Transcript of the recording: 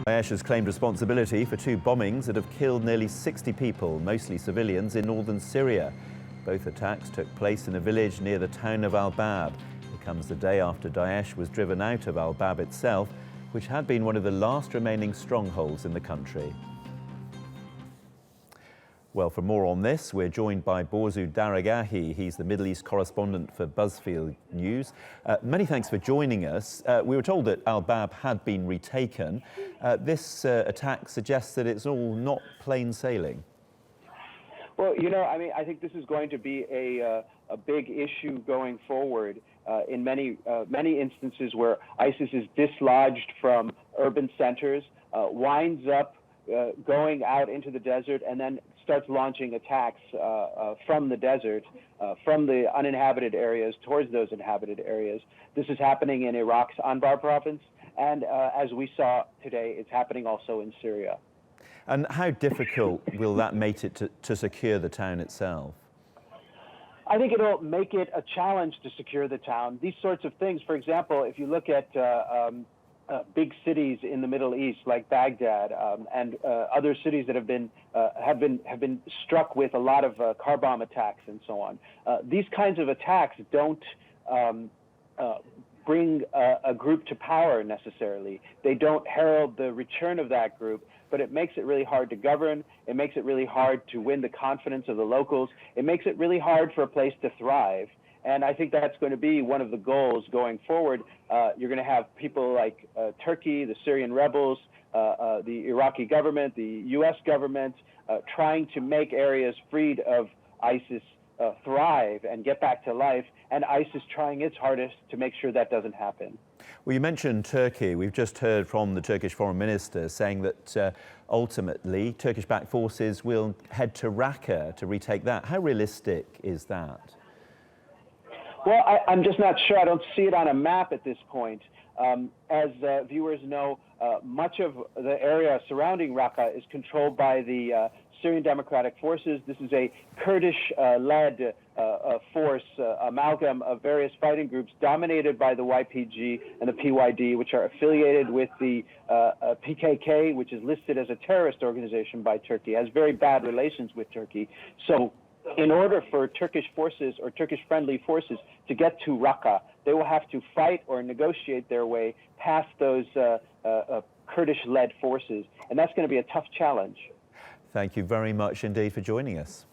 Daesh has claimed responsibility for two bombings that have killed nearly 60 people, mostly civilians, in northern Syria. Both attacks took place in a village near the town of Al-Bab. It comes the day after Daesh was driven out of Al-Bab itself, which had been one of the last remaining strongholds in the country. Well, for more on this, we're joined by Borzou Daragahi. He's the Middle East correspondent for BuzzFedd News. Many thanks for joining us. We were told that Al-Bab had been retaken. This attack suggests that it's all not plain sailing. Well, I think this is going to be a big issue going forward in many instances where ISIS is dislodged from urban centers, winds up going out into the desert, and then starts launching attacks from the desert, from the uninhabited areas towards those inhabited areas. This is happening in Iraq's Anbar province, and as we saw today, it's happening also in Syria. And how difficult will that make it to secure the town itself? I think it'll make it a challenge to secure the town. These sorts of things, for example, if you look at big cities in the Middle East like Baghdad and other cities that have been struck with a lot of car bomb attacks and so on. These kinds of attacks don't bring a group to power necessarily. They don't herald the return of that group, but it makes it really hard to govern. It makes it really hard to win the confidence of the locals. It makes it really hard for a place to thrive. And I think that's going to be one of the goals going forward. You're going to have people like Turkey, the Syrian rebels, the Iraqi government, the U.S. government, trying to make areas freed of ISIS thrive and get back to life, and ISIS trying its hardest to make sure that doesn't happen. Well, you mentioned Turkey. We've just heard from the Turkish foreign minister saying that ultimately Turkish-backed forces will head to Raqqa to retake that. How realistic is that? Well, I'm just not sure. I don't see it on a map at this point. As viewers know, much of the area surrounding Raqqa is controlled by the Syrian Democratic Forces. This is a Kurdish-led force, amalgam of various fighting groups dominated by the YPG and the PYD, which are affiliated with the PKK, which is listed as a terrorist organization by Turkey, has very bad relations with Turkey. So in order for Turkish forces or Turkish-friendly forces to get to Raqqa, they will have to fight or negotiate their way past those Kurdish-led forces, and that's going to be a tough challenge. Thank you very much indeed for joining us.